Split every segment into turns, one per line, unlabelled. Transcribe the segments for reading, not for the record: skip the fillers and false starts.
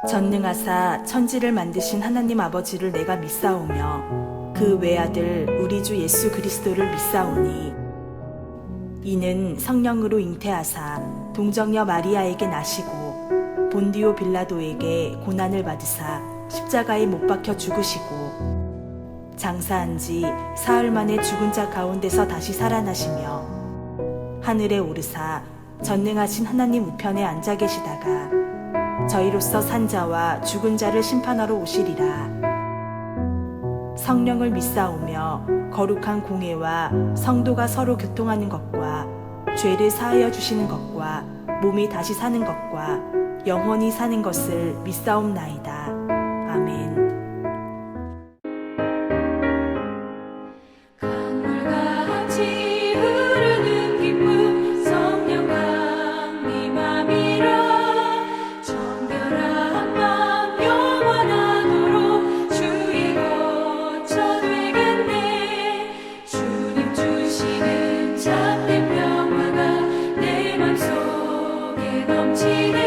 전능하사 천지를 만드신 하나님 아버지를 내가 믿사오며 그 외아들 우리 주 예수 그리스도를 믿사오니 이는 성령으로 잉태하사 동정녀 마리아에게 나시고 본디오 빌라도에게 고난을 받으사 십자가에 못 박혀 죽으시고 장사한 지 사흘 만에 죽은 자 가운데서 다시 살아나시며 하늘에 오르사 전능하신 하나님 우편에 앉아 계시다가 저희로서 산 자와 죽은 자를 심판하러 오시리라. 성령을 믿사오며 거룩한 공회와 성도가 서로 교통하는 것과 죄를 사하여 주시는 것과 몸이 다시 사는 것과 영원히 사는 것을 믿사옵나이다. 아멘.
강물같이 흐르는 기쁨 성령 강림함이라. 정결한 맘 영원하도록 주의 거처 되겠네. 주님 주시는 참된 평화가 내 맘속에 넘치네.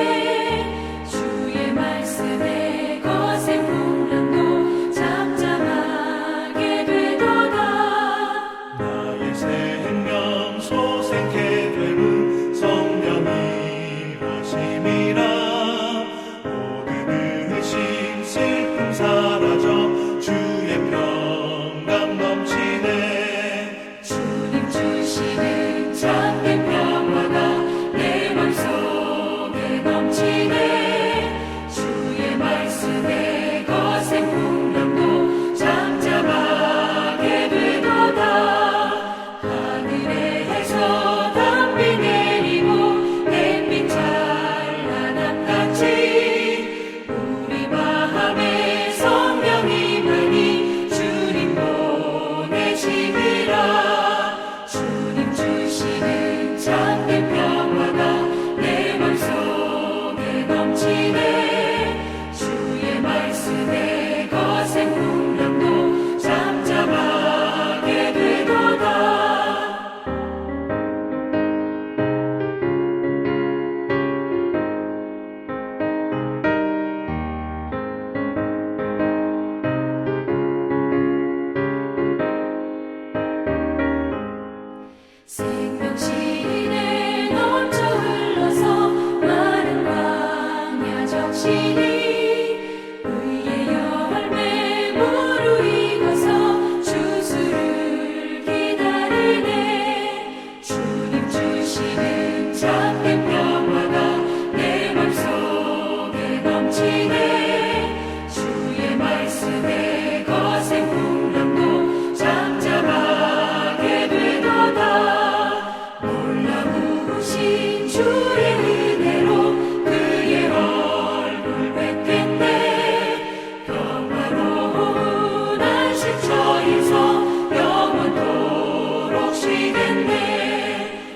주의 말씀에 거센 풍랑도 잠잠하게 되도다.
나의 생명 소생케 되는 성령이 하심이라. 모든 의심 슬픔 사라져 주의 평강 넘치네.
주님 주시는 참된 평화가 내 맘속에 넘치네. 주의 말씀에 거센 풍랑도 잠잠하게 되도다. 하늘에서 담비 내리고 햇빛 찬란함같이 우리 마음에 성령이 많이 주님 보내시리라. 주님 주시는 참된 평화가 내 맘속에 넘치네. 주의 말씀에 거센 풍랑도 잠잠하게 되도다. 생명신에 넘쳐 흘러서 마른 광야 적시니 의의 열매 무르익어서 주수를 기다리네. 주님 주시는 참된 평화가 내 맘속에 넘치네. 주의 말씀에 거센 풍랑도 잠잠하게 되도다. 놀라우신 주의 은혜로 그의 얼굴 뵙겠네. 평화로운 안식처에서 영원토록 쉬겠네.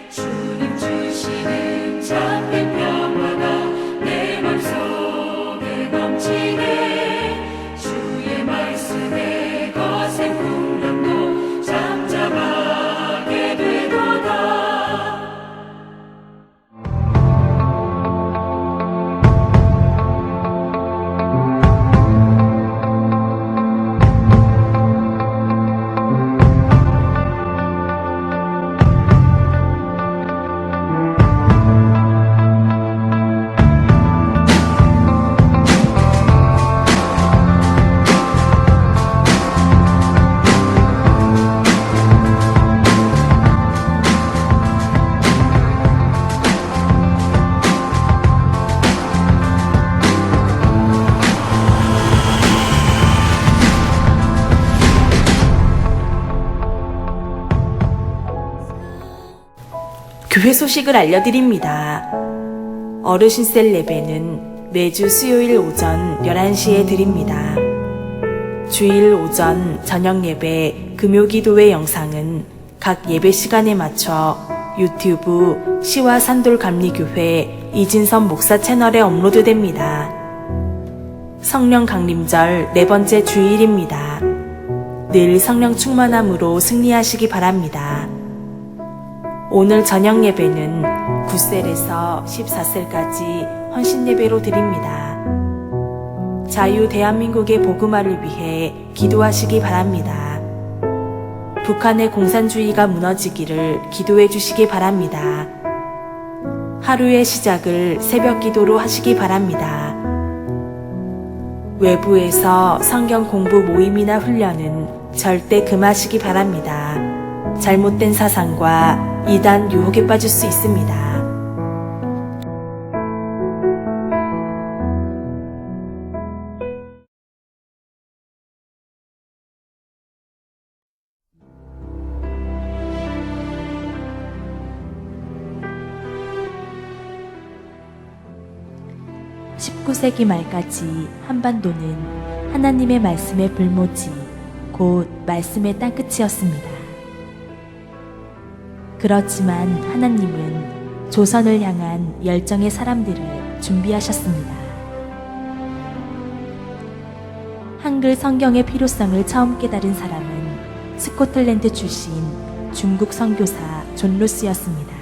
주님 주시는 참된 평화가 내 맘속에 넘치네. 주의 말씀에 거센 풍랑도 잠잠하게 되도다.
교회 소식을 알려드립니다. 어르신 셀 예배는 매주 수요일 오전 11시에 드립니다. 주일 오전 저녁 예배 금요 기도회 영상은 각 예배 시간에 맞춰 유튜브 시와 산돌 감리교회 이진선 목사 채널에 업로드됩니다. 성령 강림절 4번째 주일입니다. 늘 성령 충만함으로 승리하시기 바랍니다. 오늘 저녁 예배는 9셀에서 14셀까지 헌신 예배로 드립니다. 자유 대한민국의 복음화를 위해 기도하시기 바랍니다. 북한의 공산주의가 무너지기를 기도해 주시기 바랍니다. 하루의 시작을 새벽 기도로 하시기 바랍니다. 외부에서 성경 공부 모임이나 훈련은 절대 금하시기 바랍니다. 잘못된 사상과 이단 유혹에 빠질 수 있습니다. (19세기) 말까지 한반도는 하나님의 말씀의 불모지, 곧 말씀의 땅끝이었습니다. 그렇지만 하나님은 조선을 향한 열정의 사람들을 준비하셨습니다. 한글 성경의 필요성을 처음 깨달은 사람은 스코틀랜드 출신 중국 선교사 존 루스였습니다.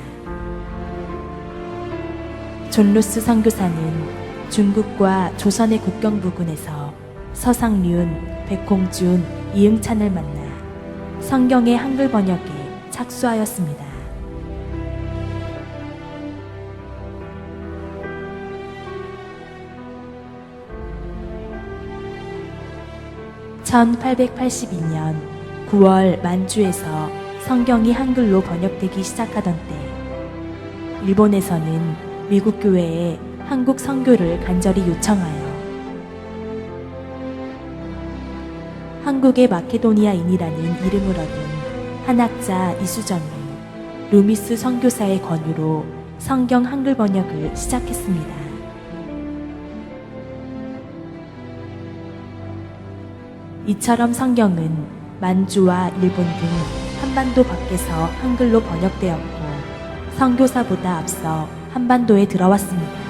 존 루스 선교사는 중국과 조선의 국경 부근에서 서상륜, 백홍준, 이응찬을 만나 성경의 한글 번역에 착수하였습니다. (1882년) 9월 만주에서 성경이 한글로 번역되기 시작하던 때 일본에서는 미국 교회에 한국 선교를 간절히 요청하여 한국의 마케도니아인이라는 이름을 얻은 한학자 이수정이 루미스 선교사의 권유로 성경 한글 번역을 시작했습니다. 이처럼 성경은 만주와 일본 등 한반도 밖에서 한글로 번역되었고 선교사보다 앞서 한반도에 들어왔습니다.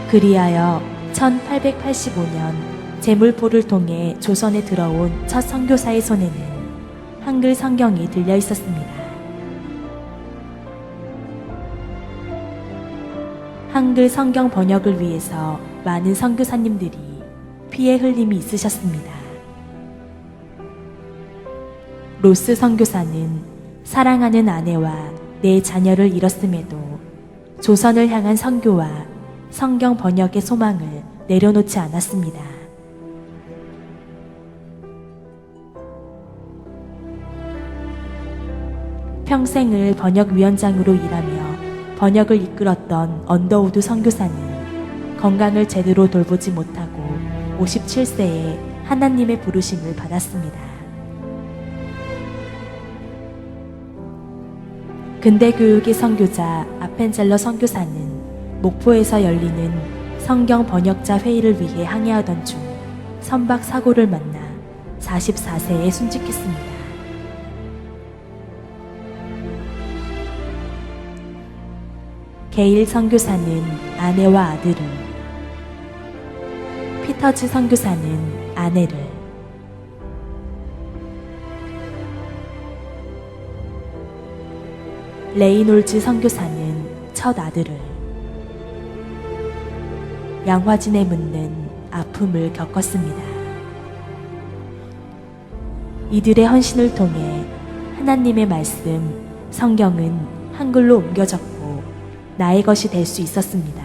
그리하여 1885년 제물포를 통해 조선에 들어온 첫 선교사의 손에는 한글 성경이 들려 있었습니다. 한글 성경 번역을 위해서 많은 선교사님들이 피의 흘림이 있으셨습니다. 로스 선교사는 사랑하는 아내와 네 자녀를 잃었음에도 조선을 향한 선교와 성경 번역의 소망을 내려놓지 않았습니다. 평생을 번역위원장으로 일하며 번역을 이끌었던 언더우드 선교사는 건강을 제대로 돌보지 못하고 57세에 하나님의 부르심을 받았습니다. 근대교육의 선교자 아펜젤러 선교사는 목포에서 열리는 성경 번역자 회의를 위해 항해하던 중 선박 사고를 만나 44세에 순직했습니다. 게일 선교사는 아내와 아들을, 피터즈 선교사는 아내를, 레이놀즈 선교사는 첫 아들을, 양화진에 묻는 아픔을 겪었습니다. 이들의 헌신을 통해 하나님의 말씀, 성경은 한글로 옮겨졌고 나의 것이 될 수 있었습니다.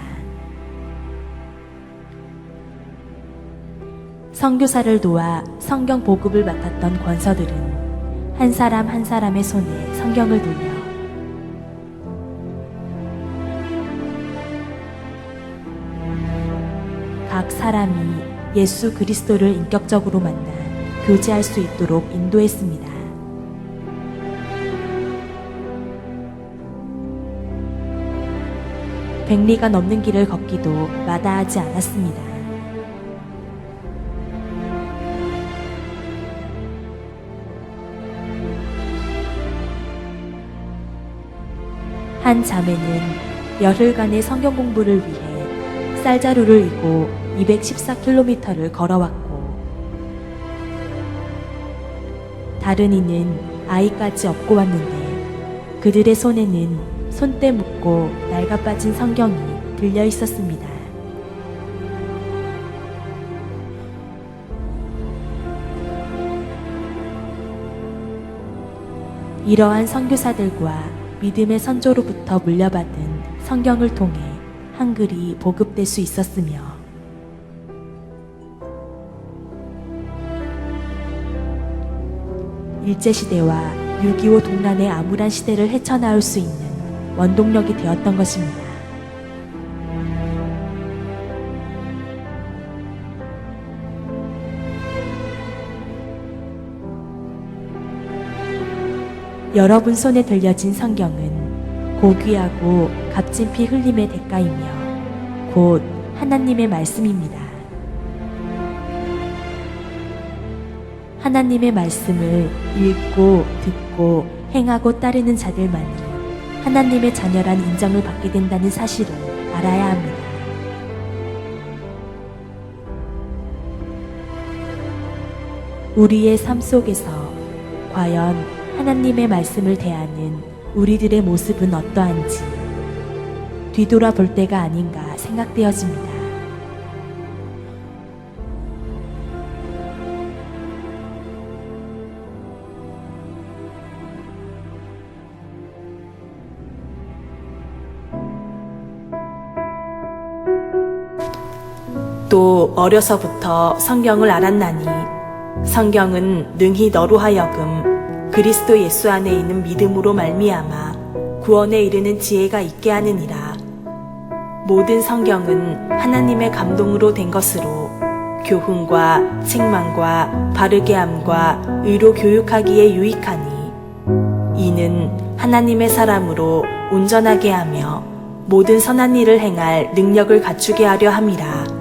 선교사를 도와 성경 보급을 맡았던 권서들은 한 사람 한 사람의 손에 성경을 돌려 각 사람이 예수 그리스도를 인격적으로 만나 교제할 수 있도록 인도했습니다. 백리가 넘는 길을 걷기도 마다하지 않았습니다. 한 자매는 열흘간의 성경 공부를 위해 쌀자루를 이고 214km를 걸어왔고, 다른 이는 아이까지 업고 왔는데 그들의 손에는 손때 묶고 낡아빠진 성경이 들려 있었습니다. 이러한 선교사들과 믿음의 선조로부터 물려받은 성경을 통해 한글이 보급될 수 있었으며 일제시대와 6.25 동란의 암울한 시대를 헤쳐나올 수 있는 원동력이 되었던 것입니다. 여러분 손에 들려진 성경은 고귀하고 값진 피 흘림의 대가이며 곧 하나님의 말씀입니다. 하나님의 말씀을 읽고 듣고 행하고 따르는 자들만이 하나님의 자녀란 인정을 받게 된다는 사실을 알아야 합니다. 우리의 삶 속에서 과연 하나님의 말씀을 대하는 우리들의 모습은 어떠한지 뒤돌아볼 때가 아닌가 생각되어집니다. 또 어려서부터 성경을 알았나니 성경은 능히 너로 하여금 그리스도 예수 안에 있는 믿음으로 말미암아 구원에 이르는 지혜가 있게 하느니라. 모든 성경은 하나님의 감동으로 된 것으로 교훈과 책망과 바르게 함과 의로 교육하기에 유익하니 이는 하나님의 사람으로 온전하게 하며 모든 선한 일을 행할 능력을 갖추게 하려 함이라.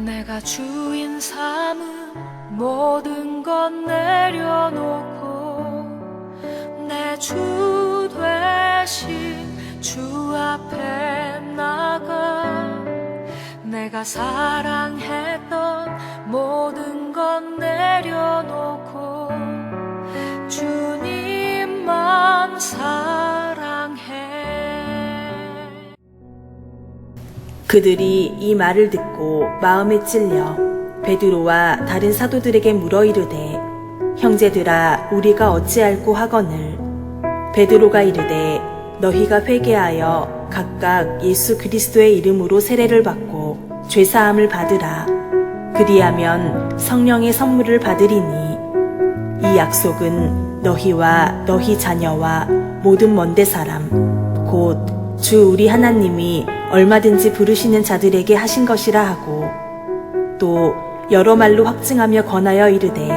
내가 주인 삼은 모든 것 내려놓고 내 주 되신 주 앞에 나가 내가 사랑했던 모든 것 내려놓고 주님만 사랑해.
그들이 이 말을 듣고 마음에 찔려 베드로와 다른 사도들에게 물어 이르되 형제들아 우리가 어찌할꼬 하거늘. 베드로가 이르되 너희가 회개하여 각각 예수 그리스도의 이름으로 세례를 받고 죄사함을 받으라. 그리하면 성령의 선물을 받으리니 이 약속은 너희와 너희 자녀와 모든 먼데 사람 곧 주 우리 하나님이 얼마든지 부르시는 자들에게 하신 것이라 하고 또 여러 말로 확증하며 권하여 이르되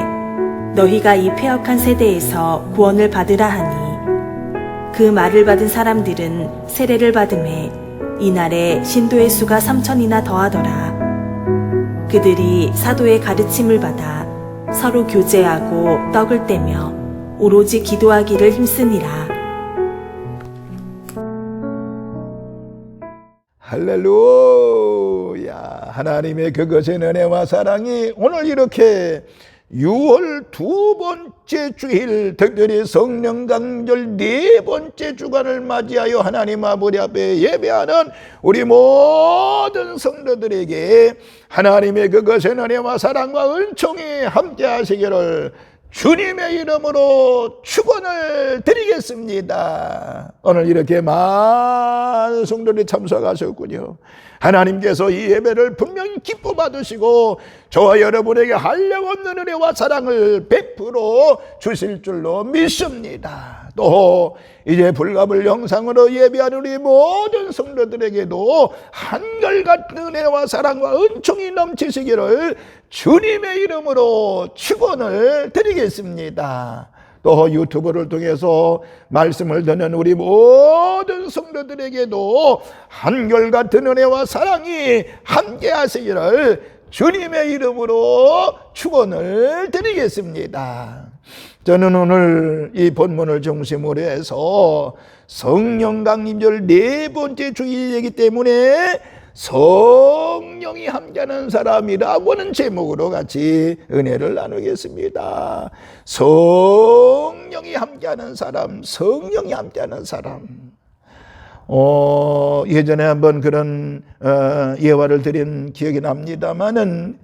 너희가 이 패역한 세대에서 구원을 받으라 하니 그 말을 받은 사람들은 세례를 받음에 이날에 신도의 수가 3,000이나 더하더라. 그들이 사도의 가르침을 받아 서로 교제하고 떡을 떼며 오로지 기도하기를 힘쓰니라.
할렐루야. 하나님의 그것의 은혜와 사랑이 오늘 이렇게 6월 두 번째 주일 특별히 성령 강절 네 번째 주간을 맞이하여 하나님 아버지 앞에 예배하는 우리 모든 성도들에게 하나님의 그것의 은혜와 사랑과 은총이 함께 하시기를 주님의 이름으로 축원을 드리겠습니다. 오늘 이렇게 많은 성도들이 참석하셨군요. 하나님께서 이 예배를 분명히 기뻐 받으시고 저와 여러분에게 한량없는 은혜와 사랑을 베풀어 주실 줄로 믿습니다. 또 이제 불가불 영상으로 예배하는 우리 모든 성도들에게도 한결같은 은혜와 사랑과 은총이 넘치시기를 주님의 이름으로 축원을 드리겠습니다. 또 유튜브를 통해서 말씀을 듣는 우리 모든 성도들에게도 한결같은 은혜와 사랑이 함께 하시기를 주님의 이름으로 축원을 드리겠습니다. 저는 오늘 이 본문을 중심으로 해서 성령 강림절 네 번째 주일이기 때문에 성령이 함께하는 사람이라고 하는 제목으로 같이 은혜를 나누겠습니다. 성령이 함께하는 사람, 성령이 함께하는 사람. 예전에 한번 그런 예화를 드린 기억이 납니다마는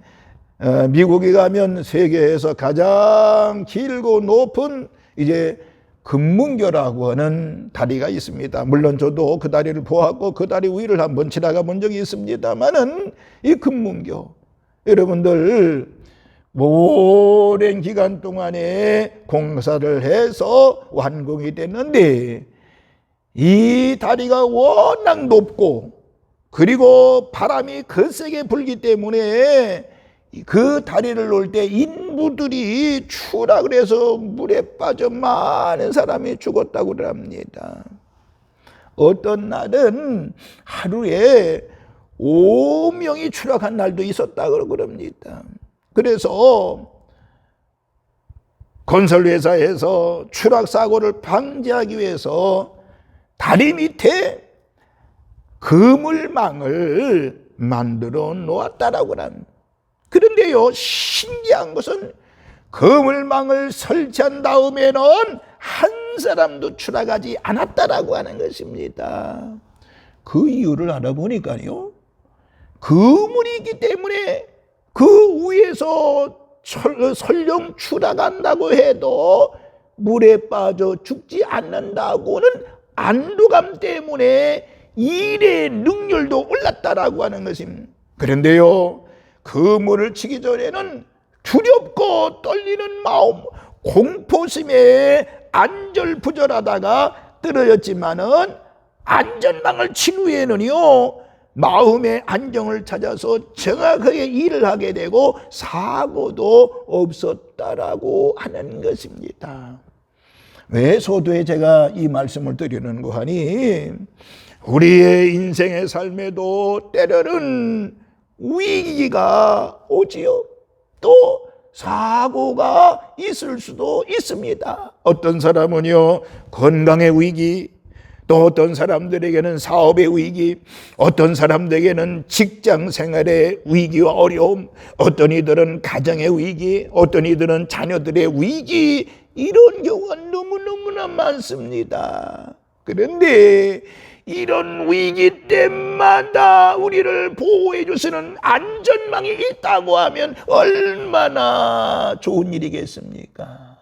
미국에 가면 세계에서 가장 길고 높은 이제 금문교라고 하는 다리가 있습니다. 물론 저도 그 다리를 보았고 그 다리 위를 한번 지나가 본 적이 있습니다만은 이 금문교 여러분들 오랜 기간 동안에 공사를 해서 완공이 됐는데 이 다리가 워낙 높고 그리고 바람이 거세게 불기 때문에 그 다리를 놓을 때 인부들이 추락을 해서 물에 빠져 많은 사람이 죽었다고 합니다. 어떤 날은 하루에 5명이 추락한 날도 있었다고 그럽니다. 그래서 건설회사에서 추락 사고를 방지하기 위해서 다리 밑에 그물망을 만들어 놓았다라고 합니다. 그런데요, 신기한 것은 그물망을 설치한 다음에는 한 사람도 추락하지 않았다라고 하는 것입니다. 그 이유를 알아보니까요, 그물이 있기 때문에 그 위에서 설령 추락한다고 해도 물에 빠져 죽지 않는다고는 안도감 때문에 일의 능률도 올랐다라고 하는 것입니다. 그런데요, 그물을 치기 전에는 두렵고 떨리는 마음, 공포심에 안절부절하다가 떨어졌지만은 안전망을 친 후에는요, 마음의 안정을 찾아서 정확하게 일을 하게 되고 사고도 없었다라고 하는 것입니다. 왜 소도에 제가 이 말씀을 드리는고 하니, 우리의 인생의 삶에도 때로는 위기가 오지요. 또 사고가 있을 수도 있습니다. 어떤 사람은요, 건강의 위기, 또 어떤 사람들에게는 사업의 위기, 어떤 사람들에게는 직장 생활의 위기와 어려움, 어떤 이들은 가정의 위기, 어떤 이들은 자녀들의 위기, 이런 경우가 너무너무나 많습니다. 그런데 이런 위기 때마다 우리를 보호해 주시는 안전망이 있다고 하면 얼마나 좋은 일이겠습니까?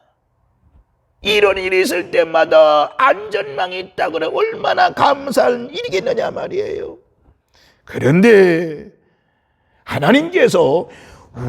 이런 일이 있을 때마다 안전망이 있다고 하면 얼마나 감사한 일이겠느냐 말이에요. 그런데 하나님께서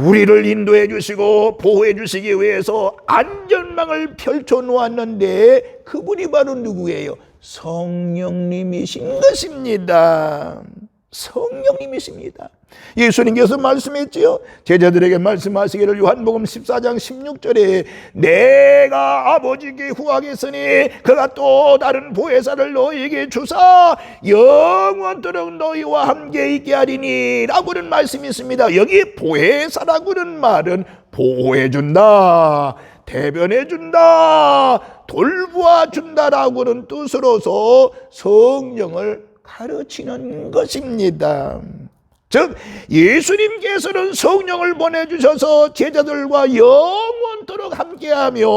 우리를 인도해 주시고 보호해 주시기 위해서 안전망을 펼쳐 놓았는데 그분이 바로 누구예요? 성령님이신 것입니다. 성령님이십니다. 예수님께서 말씀했지요. 제자들에게 말씀하시기를 요한복음 14장 16절에 내가 아버지께 구하겠으니 그가 또 다른 보혜사를 너희에게 주사 영원토록 너희와 함께 있게 하리니 라고는 말씀이 있습니다. 여기 보혜사라고는 말은 보호해준다, 대변해준다, 돌보아준다라고는 뜻으로서 성령을 가르치는 것입니다. 즉 예수님께서는 성령을 보내주셔서 제자들과 영원토록 함께하며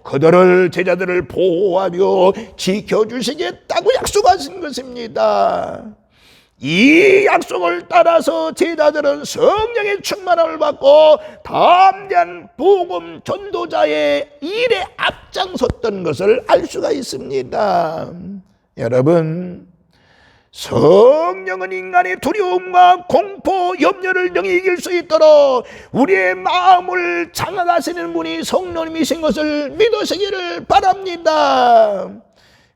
그들을 제자들을 보호하며 지켜주시겠다고 약속하신 것입니다. 이 약속을 따라서 제자들은 성령의 충만함을 받고 담대한 복음 전도자의 일에 앞장섰던 것을 알 수가 있습니다. 여러분, 성령은 인간의 두려움과 공포, 염려를 능히 이길 수 있도록 우리의 마음을 장악하시는 분이 성령님이신 것을 믿으시기를 바랍니다.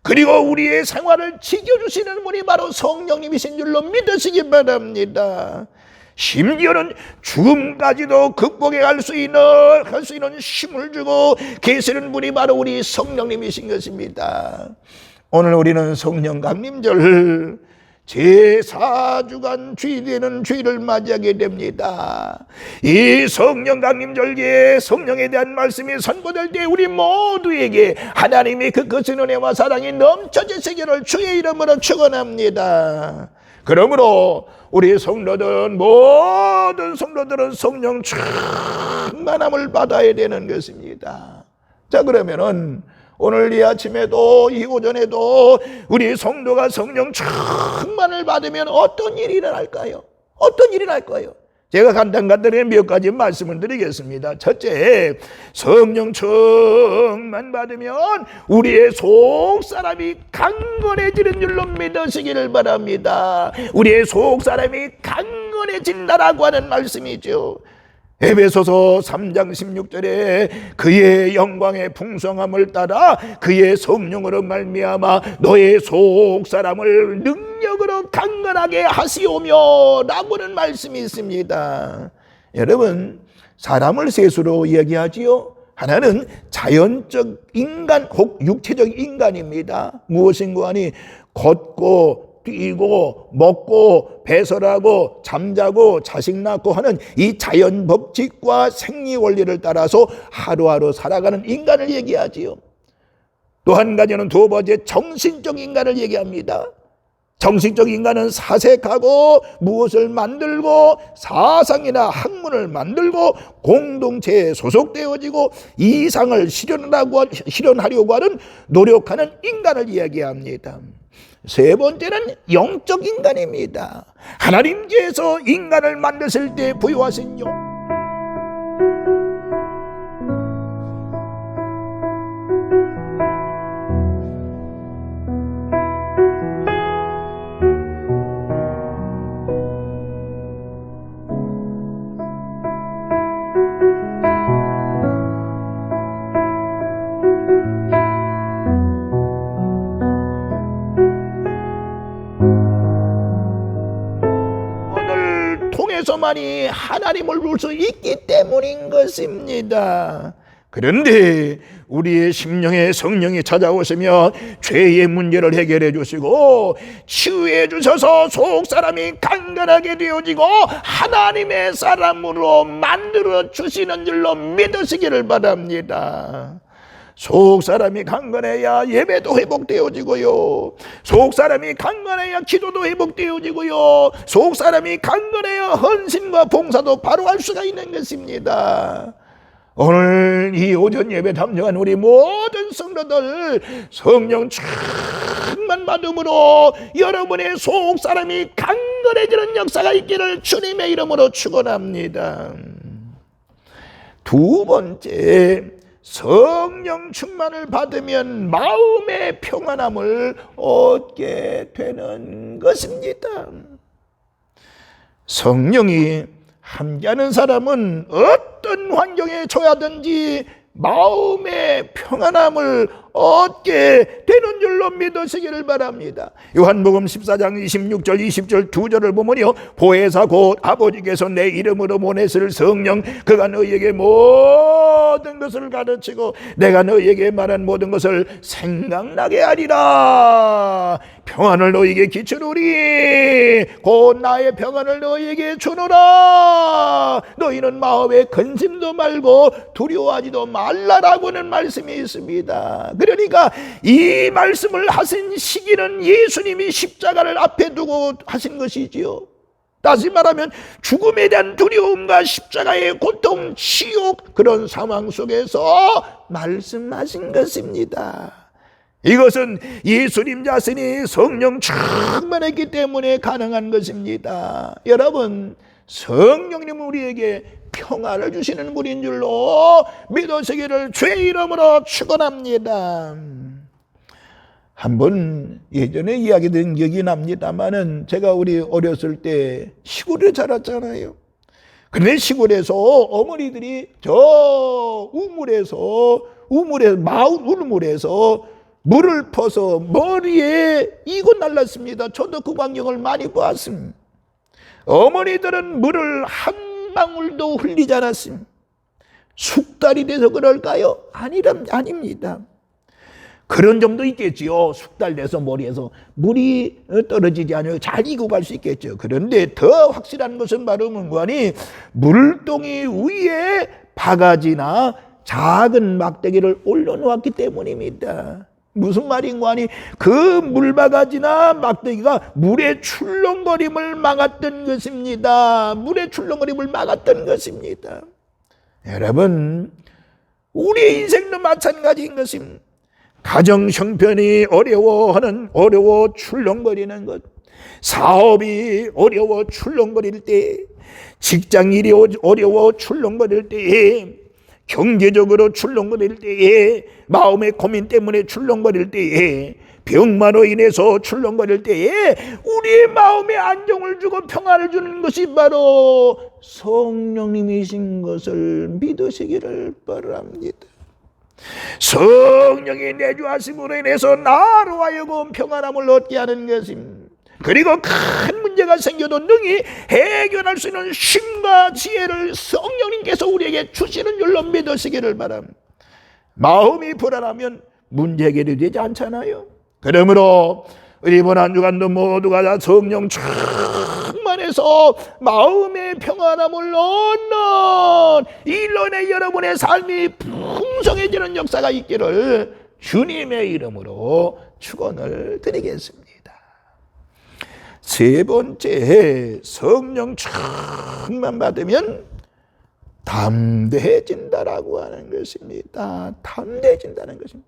그리고 우리의 생활을 지켜주시는 분이 바로 성령님이신 줄로 믿으시기 바랍니다. 심지어는 죽음까지도 극복해 갈 수 있는 힘을 주고 계시는 분이 바로 우리 성령님이신 것입니다. 오늘 우리는 성령 강림절 제4주간 주일에는 주일을 맞이하게 됩니다. 이 성령 강림절기에 성령에 대한 말씀이 선포될 때 우리 모두에게 하나님의 그 거친 은혜와 사랑이 넘쳐지시기를 주의 이름으로 축원합니다. 그러므로 우리 성도들은, 모든 성도들은 성령 충만함을 받아야 되는 것입니다. 자, 그러면은 오늘 이 아침에도 이 오전에도 우리 성도가 성령 충만을 받으면 어떤 일이 일어날까요? 어떤 일이 날까요? 제가 간단히 몇 가지 말씀을 드리겠습니다. 첫째, 성령 충만 받으면 우리의 속사람이 강건해지는 줄로 믿으시기를 바랍니다. 우리의 속사람이 강건해진다라고 하는 말씀이죠. 에베소서 3장 16절에 그의 영광의 풍성함을 따라 그의 성령으로 말미암아 너의 속사람을 능력으로 강건하게 하시오며 라고는 말씀이 있습니다. 여러분, 사람을 셋으로 이야기하지요. 하나는 자연적 인간 혹 육체적 인간입니다. 무엇인가 하니 걷고 뛰고 먹고 배설하고 잠자고 자식 낳고 하는 이 자연 법칙과 생리 원리를 따라서 하루하루 살아가는 인간을 얘기하지요. 또 한 가지는 두 번째 정신적 인간을 얘기합니다. 정신적 인간은 사색하고 무엇을 만들고 사상이나 학문을 만들고 공동체에 소속되어지고 이상을 실현하려고 하는 노력하는 인간을 이야기합니다. 세 번째는 영적 인간입니다. 하나님께서 인간을 만드실 때 부여하신 영, 통해서만이 하나님을 볼 수 있기 때문인 것입니다. 그런데 우리의 심령에 성령이 찾아오시면 죄의 문제를 해결해 주시고 치유해 주셔서 속사람이 강건하게 되어지고 하나님의 사람으로 만들어 주시는 줄로 믿으시기를 바랍니다. 속사람이 강건해야 예배도 회복되어지고요. 속사람이 강건해야 기도도 회복되어지고요. 속사람이 강건해야 헌신과 봉사도 바로 할 수가 있는 것입니다. 오늘 이 오전 예배 참여한 우리 모든 성도들 성령 충만 받음으로 여러분의 속사람이 강건해지는 역사가 있기를 주님의 이름으로 축원합니다. 두 번째, 성령 충만을 받으면 마음의 평안함을 얻게 되는 것입니다. 성령이 함께하는 사람은 어떤 환경에 처하든지 마음의 평안함을 얻게 되는 줄로 믿으시기를 바랍니다. 요한복음 14장 26절 20절 두 절을 보면요, 보혜사 곧 아버지께서 내 이름으로 보내실 성령 그가 너희에게 모든 것을 가르치고 내가 너희에게 말한 모든 것을 생각나게 하리라. 평안을 너희에게 끼치노니 곧 나의 평안을 너희에게 주노라. 너희는 마음에 근심도 말고 두려워하지도 말라라고는 말씀이 있습니다. 그러니까 이 말씀을 하신 시기는 예수님이 십자가를 앞에 두고 하신 것이지요. 다시 말하면 죽음에 대한 두려움과 십자가의 고통, 치욕, 그런 상황 속에서 말씀하신 것입니다. 이것은 예수님 자신이 성령 충만했기 때문에 가능한 것입니다. 여러분, 성령님은 우리에게 평안을 주시는 분인 줄로 믿으시기를 주의 이름으로 축원합니다. 한번 예전에 이야기 된 기억이 납니다만은 제가 우리 어렸을 때 시골에 자랐잖아요. 그런데 시골에서 어머니들이 저 마을 우물에서 물을 퍼서 머리에 이고 날랐습니다. 저도 그 광경을 많이 보았습니다. 어머니들은 물을 한 방울도 흘리지 않았습니다. 숙달이 돼서 그럴까요? 아닙니다. 그런 점도 있겠지요. 숙달돼서 머리에서 물이 떨어지지 않아요. 잘 익어 갈 수 있겠죠. 그런데 더 확실한 것은 바로 문관이 물동이 위에 바가지나 작은 막대기를 올려놓았기 때문입니다. 무슨 말인가 하니 그 물바가지나 막대기가 물의 출렁거림을 막았던 것입니다. 물의 출렁거림을 막았던 것입니다. 여러분, 우리의 인생도 마찬가지인 것입니다. 가정 형편이 어려워 출렁거리는 것, 사업이 어려워 출렁거릴 때, 직장 일이 어려워 출렁거릴 때에, 경제적으로 출렁거릴 때에, 마음의 고민 때문에 출렁거릴 때에, 병마로 인해서 출렁거릴 때에 우리의 마음에 안정을 주고 평안을 주는 것이 바로 성령님이신 것을 믿으시기를 바랍니다. 성령이 내주하심으로 인해서 나로 하여금 평안함을 얻게 하는 것입니다. 그리고 큰 문제가 생겨도 능히 해결할 수 있는 힘과 지혜를 성령님께서 우리에게 주시는 줄로 믿으시기를 바랍니다. 마음이 불안하면 문제 해결이 되지 않잖아요. 그러므로 이번 한 주간도 모두가 다 성령 충만해서 마음의 평안함을 얻는 일로 인해 여러분의 삶이 풍성해지는 역사가 있기를 주님의 이름으로 축원을 드리겠습니다. 세 번째, 성령 충만 받으면 담대해진다라고 하는 것입니다. 담대해진다는 것입니다.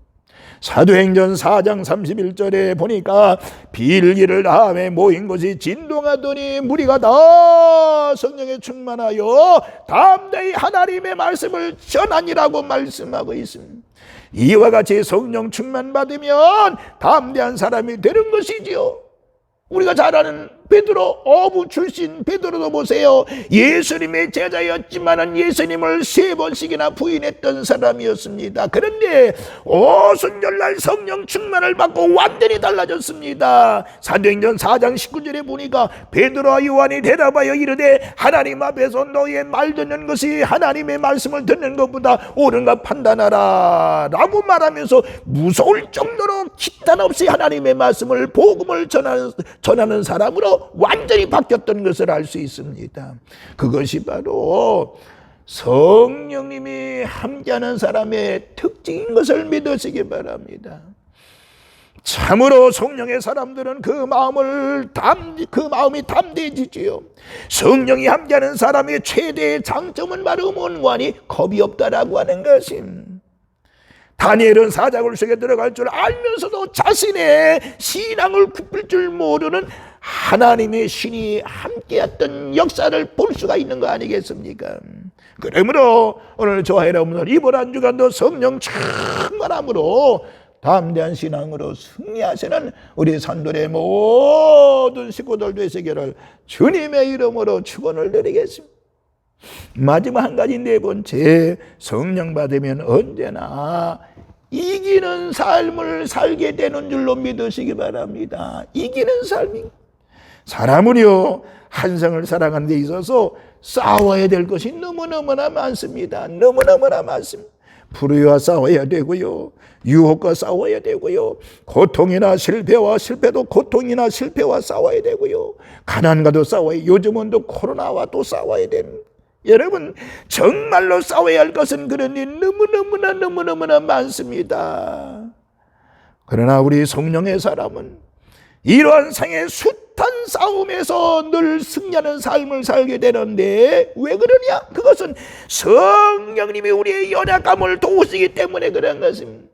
사도행전 4장 31절에 보니까 빌기를 다음에 모인 것이 진동하더니 무리가 다 성령에 충만하여 담대히 하나님의 말씀을 전하니라고 말씀하고 있습니다. 이와 같이 성령 충만 받으면 담대한 사람이 되는 것이지요. 우리가 잘 아는 베드로, 어부 출신 베드로도 보세요. 예수님의 제자였지만은 예수님을 3번씩이나 부인했던 사람이었습니다. 그런데 오순절날 성령 충만을 받고 완전히 달라졌습니다. 사도행전 4장 19절에 보니까 베드로와 요한이 대답하여 이르되 하나님 앞에서 너의 말 듣는 것이 하나님의 말씀을 듣는 것보다 옳은가 판단하라 라고 말하면서 무서울 정도로 기탄 없이 하나님의 말씀을 복음을 전하는 사람으로 완전히 바뀌었던 것을 알 수 있습니다. 그것이 바로 성령님이 함께하는 사람의 특징인 것을 믿으시기 바랍니다. 참으로 성령의 사람들은 그 마음이 담대해지지요. 성령이 함께하는 사람의 최대의 장점은 바로 뭔가니 겁이 없다라고 하는 것입니다. 다니엘은 사자굴 속에 들어갈 줄 알면서도 자신의 신앙을 굽힐 줄 모르는 하나님의 신이 함께했던 역사를 볼 수가 있는 거 아니겠습니까? 그러므로 오늘 저와 여러분들 이번 한 주간도 성령 충만함으로 담대한 신앙으로 승리하시는 우리 산돌의 모든 식구들 되시기를 주님의 이름으로 축원을 드리겠습니다. 마지막 한 가지, 네 번째, 성령 받으면 언제나 이기는 삶을 살게 되는 줄로 믿으시기 바랍니다. 이기는 삶이, 사람은요 한생을 살아가는 데 있어서 싸워야 될 것이 너무너무나 많습니다. 너무너무나 많습니다. 불의와 싸워야 되고요, 유혹과 싸워야 되고요, 고통이나 실패도 고통이나 실패와 싸워야 되고요, 가난과도 싸워야, 요즘은 또 코로나와 또 싸워야 되는, 여러분 정말로 싸워야 할 것은 그러니 너무너무나 많습니다. 그러나 우리 성령의 사람은 이러한 생의 숱한 싸움에서 늘 승리하는 삶을 살게 되는데 왜 그러냐? 그것은 성령님이 우리의 연약함을 도우시기 때문에 그런 것입니다.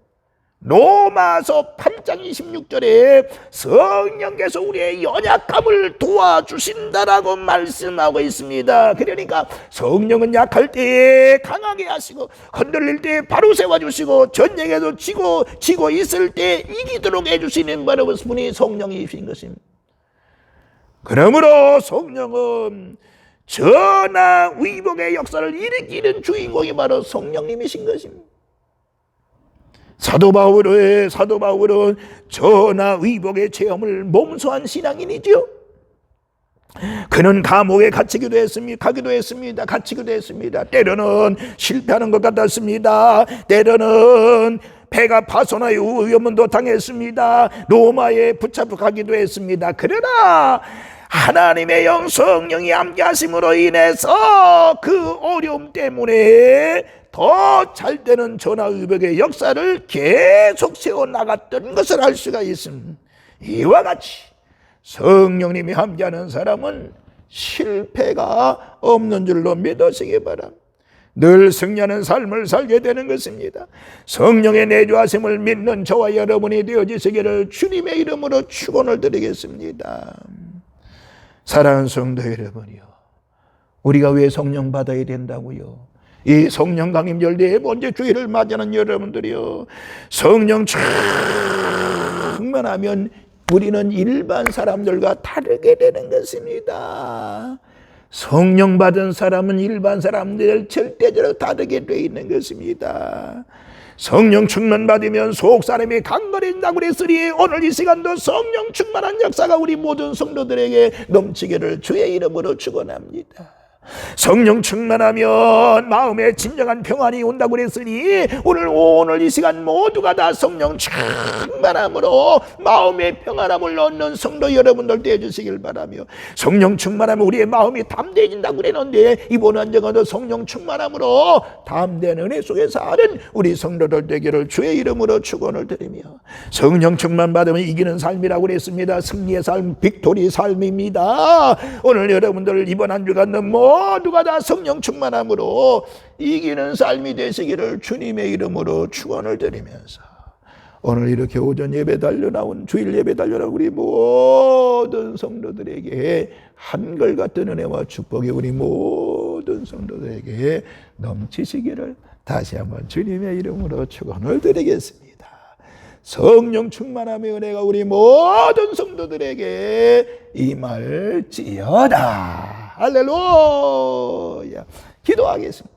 로마서 8장 26절에 성령께서 우리의 연약함을 도와주신다라고 말씀하고 있습니다. 그러니까 성령은 약할 때에 강하게 하시고 흔들릴 때 바로 세워주시고 전쟁에도 지고 있을 때 이기도록 해주시는 바로 분이 성령이신 것입니다. 그러므로 성령은 전하 위복의 역사를 일으키는 주인공이 바로 성령님이신 것입니다. 사도 바울은 전하 위복의 체험을 몸소한 신앙인이죠. 그는 감옥에 가기도 했습니다. 때로는 실패하는 것 같았습니다. 때로는 배가 파손하여 위험도 당했습니다. 로마에 붙잡혀가기도 했습니다. 그러나 하나님의 영 성령이 함께 하심으로 인해서 그 어려움 때문에 더 잘되는 전화위복의 역사를 계속 세워나갔던 것을 알 수가 있습니다. 이와 같이 성령님이 함께하는 사람은 실패가 없는 줄로 믿으시기 바랍니다. 늘 승리하는 삶을 살게 되는 것입니다. 성령의 내주하심을 믿는 저와 여러분이 되어지시기를 주님의 이름으로 축원을 드리겠습니다. 사랑하는 성도 여러분이요, 우리가 왜 성령 받아야 된다고요? 이 성령 강림절 네 번째 주일을 맞이하는 여러분들이요, 성령 충만하면 우리는 일반 사람들과 다르게 되는 것입니다. 성령 받은 사람은 일반 사람들 절대적으로 다르게 되어 있는 것입니다. 성령 충만 받으면 속 사람이 강건해진다고 그랬으니 오늘 이 시간도 성령 충만한 역사가 우리 모든 성도들에게 넘치기를 주의 이름으로 축원합니다. 성령 충만하면 마음에 진정한 평안이 온다고 그랬으니 오늘 이 시간 모두가 다 성령 충만함으로 마음의 평안함을 얻는 성도 여러분들 되어주시길 바라며, 성령 충만하면 우리의 마음이 담대해진다고 그랬는데 이번 한정도 성령 충만함으로 담대한 은혜 속에 사는 우리 성도들 되기를 주의 이름으로 축원을 드리며, 성령 충만 받으면 이기는 삶이라고 그랬습니다. 승리의 삶, 빅토리 삶입니다. 오늘 여러분들 이번 한 주간 모두가 다 성령 충만함으로 이기는 삶이 되시기를 주님의 이름으로 축원을 드리면서, 오늘 이렇게 오전 예배 달려나온, 주일 예배 달려나온 우리 모든 성도들에게 한결같은 은혜와 축복이 우리 모든 성도들에게 넘치시기를 다시 한번 주님의 이름으로 축원을 드리겠습니다. 성령 충만함의 은혜가 우리 모든 성도들에게 임할지어다. 할렐루야. 기도하겠습니다.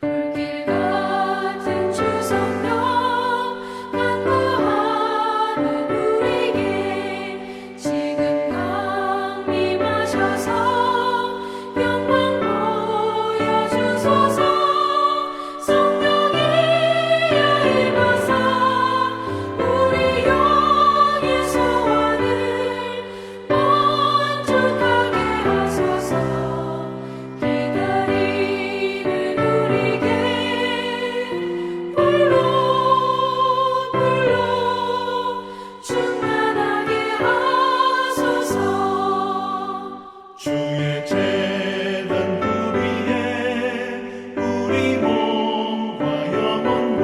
불길 같은 주 성령 간구하는 우리에게 지금 강림하셔서 영광 보여주소서. 성령이여 임하사 우리 영의 소원을 만족하게 하소서. 기다리는 우리에게 불러 충만하게 하소서.
주의 재단 그 위에 우리 몸과 영혼과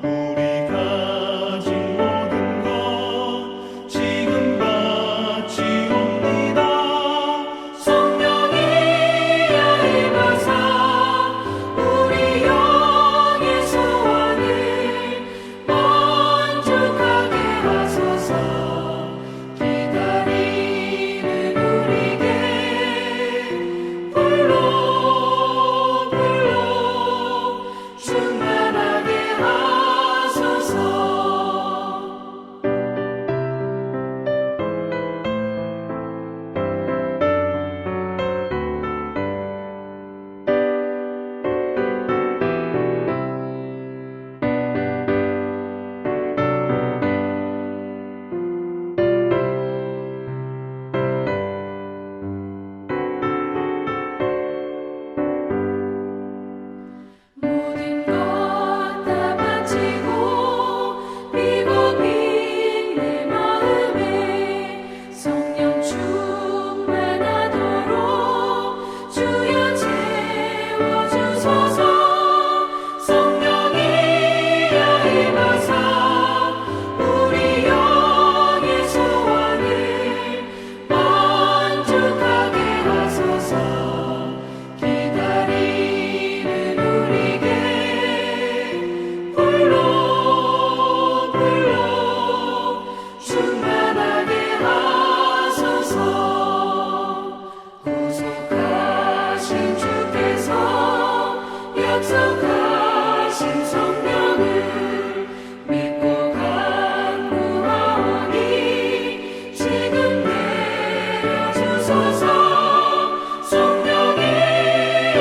우리 가진 모든 것 지금 바치옵니다.
성령이여 임하사 우리 영의 소원을 만족하게 하소서. 기다리는 우리에게 불러 충만하게 하소서. 모든 것 다 바치고 비고민 내 마음에 성령 충만하도록 주여 채워주소서. 성령이여 임하사 우리 영의 소원을 만족하게 하소서. 기다리는 우리에게 불러 충만하게 하소서. 구속하신 주께서 약속하신 성령을 믿고 간구하오니 지금 내려주소서. 성령이여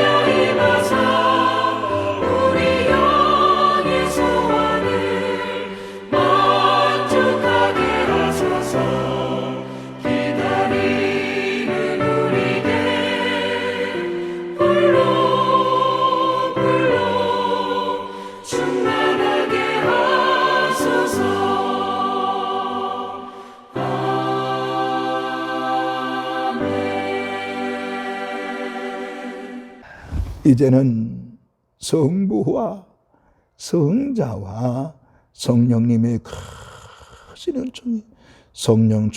이제는 성부와 성자와 성령님의 크신 은총이 성령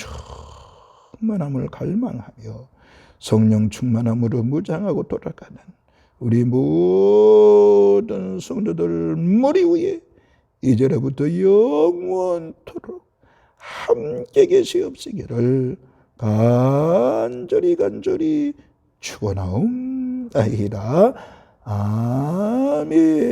충만함을 갈망하며 성령 충만함으로 무장하고 돌아가는 우리 모든 성도들 머리 위에 이제로부터 영원토록 함께 계시옵시기를 간절히 축원하옵나이다. 아멘.